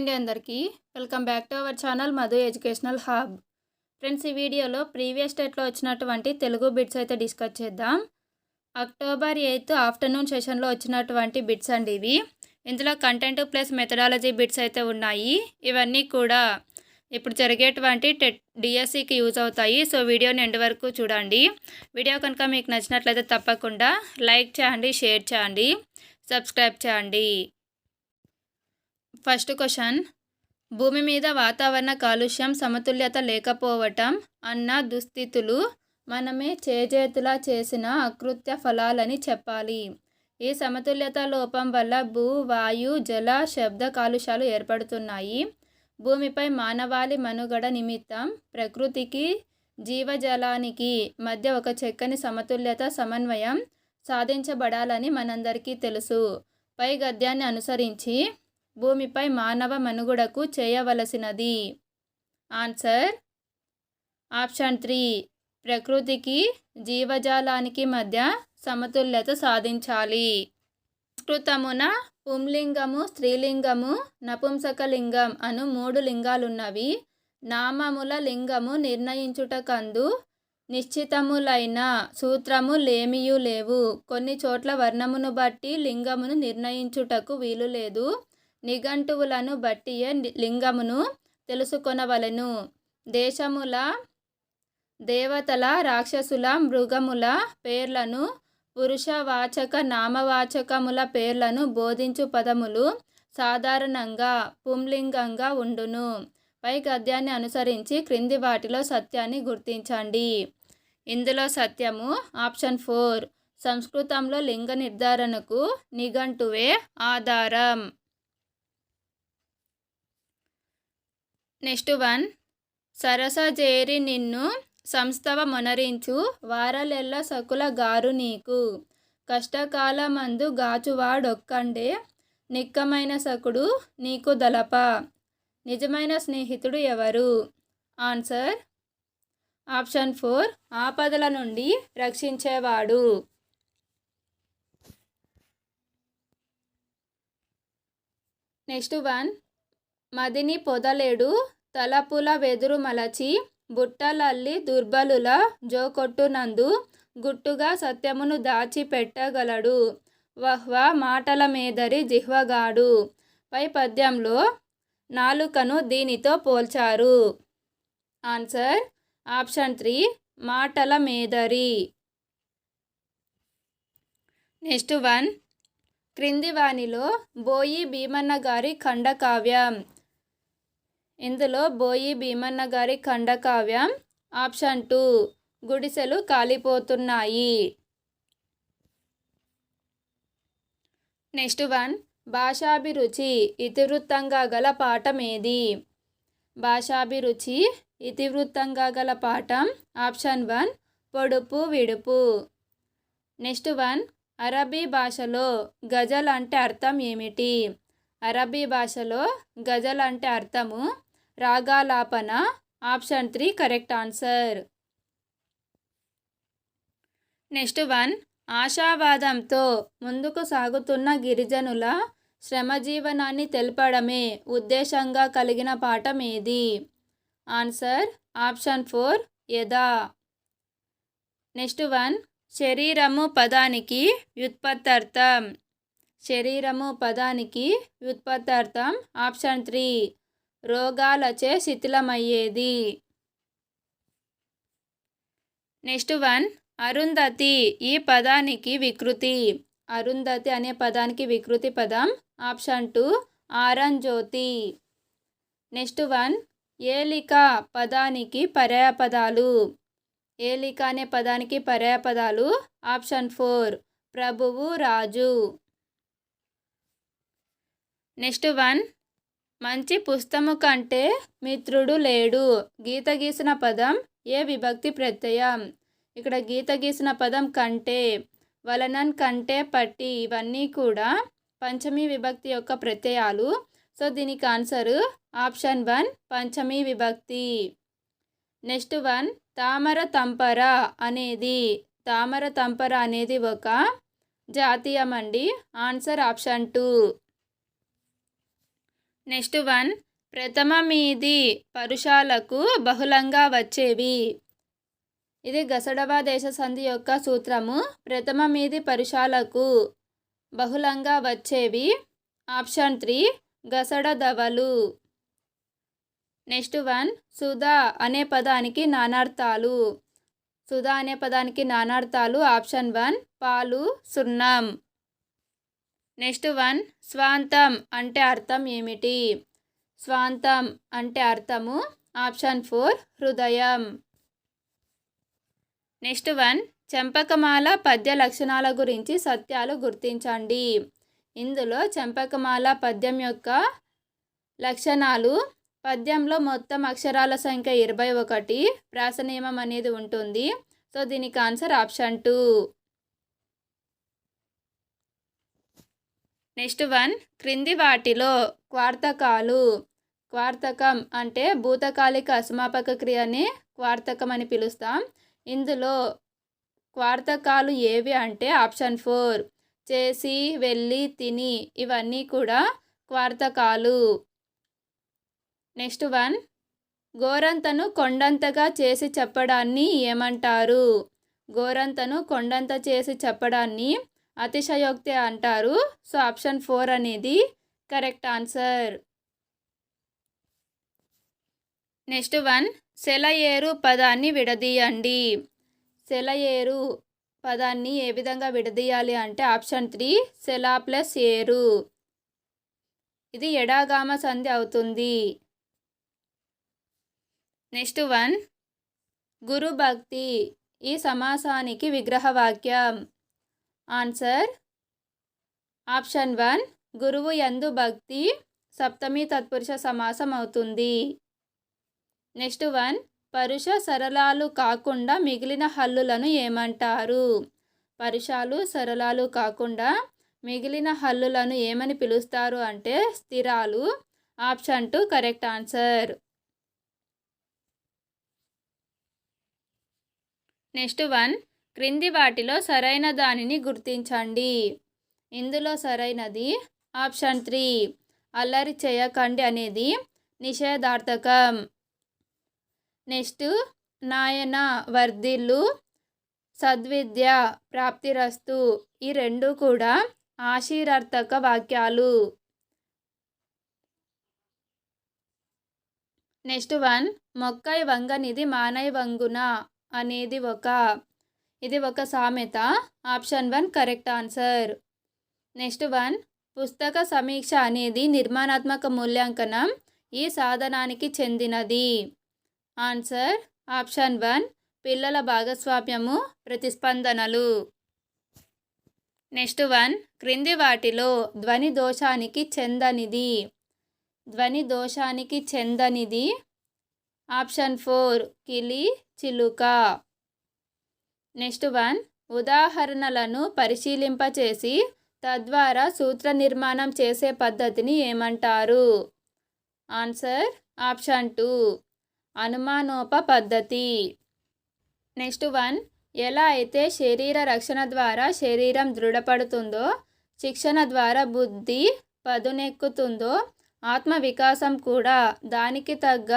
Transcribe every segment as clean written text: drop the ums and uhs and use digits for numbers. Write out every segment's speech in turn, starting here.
అండి అందరికీ welcome back to our channel Madhu educational hub. Friends, ఈ వీడియోలో ప్రీవియస్ డేట్లో వచ్చినటువంటి తెలుగు బిట్స్ అయితే డిస్కస్ చేద్దాం. అక్టోబర్ 8 ఆఫ్టర్నూన్ సెషన్లో వచ్చినటువంటి బిట్స్ అండి ఇవి. ఇందులో కంటెంట్ ప్లస్ మెథడాలజీ బిట్స్ అయితే ఉన్నాయి. ఇవన్నీ కూడా ఇప్పుడు జరిగేటువంటి డిఎస్సికి యూజ్ అవుతాయి. సో వీడియోని ఎండ్ వరకు చూడండి. వీడియో కనుక మీకు నచ్చినట్లయితే తప్పకుండా లైక్ చేయండి, షేర్ చేయండి, సబ్స్క్రైబ్ చేయండి. ఫస్ట్ క్వశ్చన్, భూమి మీద వాతావరణ కాలుష్యం సమతుల్యత లేకపోవటం అన్న దుస్థితులు మనమే చేజేతులా చేసిన అకృత్య ఫలాలని చెప్పాలి. ఈ సమతుల్యత లోపం వల్ల భూ, వాయు, జల, శబ్ద కాలుష్యాలు ఏర్పడుతున్నాయి. భూమిపై మానవాళి మనుగడ నిమిత్తం ప్రకృతికి, జీవజలానికి మధ్య ఒక చక్కని సమతుల్యత, సమన్వయం సాధించబడాలని మనందరికీ తెలుసు. పై గద్యాన్ని అనుసరించి భూమిపై మానవ మనుగడకు చేయవలసినది. ఆన్సర్ ఆప్షన్ 3, ప్రకృతికి, జీవజాలానికి మధ్య సమతుల్యత సాధించాలి. సంస్కృతమున పుంలింగము, స్త్రీలింగము, నపుంసకలింగం అను 3 లింగాలున్నవి. నామముల లింగము నిర్ణయించుటకందు నిశ్చితములైన సూత్రము లేమియు లేవు. కొన్ని చోట్ల వర్ణమును బట్టి లింగమును నిర్ణయించుటకు వీలు లేదు. నిఘంటువులను బట్టియే లింగమును తెలుసుకొనవలెను. దేశముల, దేవతల, రాక్షసుల, మృగముల పేర్లను, పురుషవాచక, నామవాచకముల పేర్లను బోధించు పదములు సాధారణంగా పుంలింగంగా ఉండును. పై గద్యాన్ని అనుసరించి క్రింది వాటిలో సత్యాన్ని గుర్తించండి. ఇందులో సత్యము ఆప్షన్ 4, సంస్కృతంలో లింగ నిర్ధారణకు నిఘంటువే ఆధారం. నెక్స్ట్ 1, సరసజేరి నిన్ను సంస్థవ మొనరించు వారలెల్ల సకుల గారు నీకు. కష్టకాలమందు గాచువాడొక్కండే నిక్కమైన సకుడు నీకు దలప. నిజమైన స్నేహితుడు ఎవరు? ఆన్సర్ ఆప్షన్ 4, ఆపదల నుండి రక్షించేవాడు. నెక్స్ట్ 1, మదిని పొదలేడు తలపుల వెదురు మలచి బుట్టలల్లి దుర్బలుల జోకొట్టునందు గుట్టుగా సత్యమును దాచి పెట్టగలడు. వహ్వా మాటల మేదరి జిహ్వగాడు. పై పద్యంలో నాలుకను దీనితో పోల్చారు. ఆన్సర్ ఆప్షన్ 3, మాటల మేదరి. నెక్స్ట్ 1, క్రింది వానిలో బోయి భీమన్న గారి ఖండకావ్యం. ఇందులో బోయి భీమన్న గారి ఖండకావ్యం ఆప్షన్ 2, గుడిసెలు కాలిపోతున్నాయి. నెక్స్ట్ 1, భాషాభిరుచి ఇతివృత్తంగా గల పాఠమేది? భాషాభిరుచి ఇతివృత్తంగా గల పాఠం ఆప్షన్ 1, పొడుపు విడుపు. నెక్స్ట్ 1, అరబీ భాషలో గజల్ అంటే అర్థం ఏమిటి? అరబీ భాషలో గజల్ అంటే అర్థము రాగాలాపన. Option 3 correct answer. నెక్స్ట్ 1, ఆశావాదంతో ముందుకు సాగుతున్న గిరిజనుల శ్రమజీవనాన్ని తెలపడమే ఉద్దేశంగా కలిగిన పాఠం ఏది? ఆన్సర్ ఆప్షన్ 4 యదా. నెక్స్ట్ 1, శరీరము పదానికి వ్యుత్పత్తార్థం. శరీరము పదానికి వ్యుత్పత్తార్థం ఆప్షన్ 3, రోగాలచే శిథిలమయ్యేది. నెక్స్ట్ 1, అరుంధతి ఈ పదానికి వికృతి. అరుంధతి అనే పదానికి వికృతి పదం ఆప్షన్ 2, ఆరంజ్యోతి. నెక్స్ట్ 1, ఏలిక పదానికి పర్యాయపదాలు. ఏలిక అనే పదానికి పర్యాయపదాలు ఆప్షన్ 4, ప్రభువు, రాజు. నెక్స్ట్ 1, మంచి పుస్తము కంటే మిత్రుడు లేడు. గీత గీసిన పదం ఏ విభక్తి ప్రత్యయం? ఇక్కడ గీత గీసిన పదం కంటే, వలనన్, కంటే, పట్టి ఇవన్నీ కూడా పంచమీ విభక్తి యొక్క ప్రత్యయాలు. సో దీనికి ఆన్సర్ ఆప్షన్ 1, పంచమీ విభక్తి. నెక్స్ట్ 1, తామర తంపర అనేది ఒక జాతీయం అండి. Answer option 2. నెక్స్ట్ 1 ప్రథమ మీది పరుషాలకు బహుళంగా వచ్చేవి. ఇది గసడవ దేశ సంధి యొక్క సూత్రము. ప్రథమ మీది పరుషాలకు బహుళంగా వచ్చేవి. ఆప్షన్ 3 గసడదవలు. నెక్స్ట్ 1 సుధా అనే పదానికి నానార్థాలు. సుధా అనే పదానికి నానార్థాలు. ఆప్షన్ 1 పాలు, సున్నం. నెక్స్ట్ 1 స్వాంతం అంటే అర్థం ఏమిటి? స్వాంతం అంటే అర్థము. ఆప్షన్ 4 హృదయం. నెక్స్ట్ 1 చంపకమాల పద్య లక్షణాల గురించి సత్యాలు గుర్తించండి. ఇందులో చంపకమాల పద్యం యొక్క లక్షణాలు: పద్యంలో మొత్తం అక్షరాల సంఖ్య 21, ప్రాస నియమం అనేది ఉంటుంది. సో దీనికి ఆన్సర్ ఆప్షన్ 2. నెక్స్ట్ 1 క్రింది వాటిలో క్వార్థకాలు. క్వార్థకం అంటే భూతకాలిక అసమాపక క్రియని క్వార్థకం అని పిలుస్తాం. ఇందులో క్వార్థకాలు ఏవి అంటే ఆప్షన్ 4 చేసి, వెళ్ళి, తిని ఇవన్నీ కూడా క్వార్థకాలు. నెక్స్ట్ 1 గోరంతను కొండంతగా చేసి చెప్పడాన్ని ఏమంటారు? గోరంతను కొండంత చేసి చెప్పడాన్ని అతిశయోక్తి అంటారు. సో ఆప్షన్ 4 అనేది కరెక్ట్ ఆన్సర్. నెక్స్ట్ 1 సెలయేరు పదాన్ని విడదీయండి. సెలయేరు పదాన్ని ఏ విధంగా విడదీయాలి అంటే ఆప్షన్ 3 సెల ప్లస్ ఏరు. ఇది ఎడాగామ సంధి అవుతుంది. నెక్స్ట్ 1 గురు భక్తి ఈ సమాసానికి విగ్రహవాక్యం. ఆన్సర్ ఆప్షన్ 1 గురువు యందు భక్తి సప్తమి తత్పురుష సమాసం అవుతుంది. నెక్స్ట్ 1 పరుష సరళాలు కాకుండా మిగిలిన హల్లులను ఏమంటారు? పరుషాలు సరళాలు కాకుండా మిగిలిన హల్లులను ఏమని పిలుస్తారు అంటే స్థిరాలు. Option 2 correct answer. నెక్స్ట్ 1 క్రింది వాటిలో సరైన దానిని గుర్తించండి. ఇందులో సరైనది ఆప్షన్ 3 అల్లరి చేయకండి అనేది నిషేధార్థకం. నెక్స్ట్ నాయన వర్ధిల్లు, సద్విద్య ప్రాప్తిరస్తు ఈ రెండు కూడా ఆశీర్వార్థక వాక్యాలు. నెక్స్ట్ 1 మొక్కై వంగనిది మానై వంగున అనేది ఇది ఒక సామెత. Option 1 correct answer. నెక్స్ట్ 1 పుస్తక సమీక్ష అనేది నిర్మాణాత్మక మూల్యాంకనం ఈ సాధనానికి చెందినది. ఆన్సర్ ఆప్షన్ 1 పిల్లల భాగస్వామ్యము, ప్రతిస్పందనలు. నెక్స్ట్ 1 క్రింది వాటిలో ధ్వని దోషానికి చెందనిది. ధ్వని దోషానికి చెందనిది ఆప్షన్ 4 కిలి, చిలుక. నెక్స్ట్ 1 ఉదాహరణలను పరిశీలింపచేసి తద్వారా సూత్ర నిర్మాణం చేసే పద్ధతిని ఏమంటారు? ఆన్సర్ ఆప్షన్ 2 అనుమానోప పద్ధతి. నెక్స్ట్ 1 ఎలా అయితే శరీర రక్షణ ద్వారా శరీరం దృఢపడుతుందో, శిక్షణ ద్వారా బుద్ధి పదునెక్కుతుందో, ఆత్మ వికాసం కూడా దానికి తగ్గ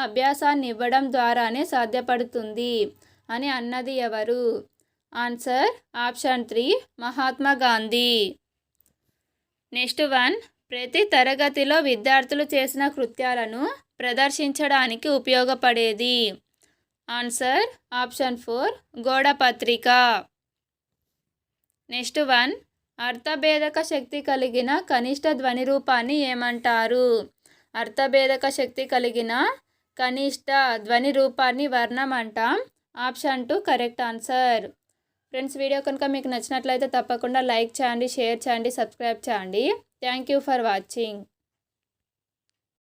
అభ్యాసాన్ని ఇవ్వడం ద్వారానే సాధ్యపడుతుంది అని అన్నది ఎవరు? Answer option 3 Mahatma Gandhi. Next 1 ప్రతి తరగతిలో విద్యార్థులు చేసిన కృత్యాలను ప్రదర్శించడానికి ఉపయోగపడేది. Answer option 4 గోడపత్రిక. నెక్స్ట్ 1 అర్థభేదక శక్తి కలిగిన కనిష్ట ధ్వని రూపాన్ని ఏమంటారు? అర్థభేదక శక్తి కలిగిన కనిష్ట ధ్వని రూపాన్ని వర్ణం అంటాం. Option 2 correct answer. Friends, video కనుక మీకు నచ్చినట్లయితే తప్పకుండా లైక్ చేయండి, షేర్ చేయండి, సబ్స్క్రైబ్ చేయండి. Thank you for watching.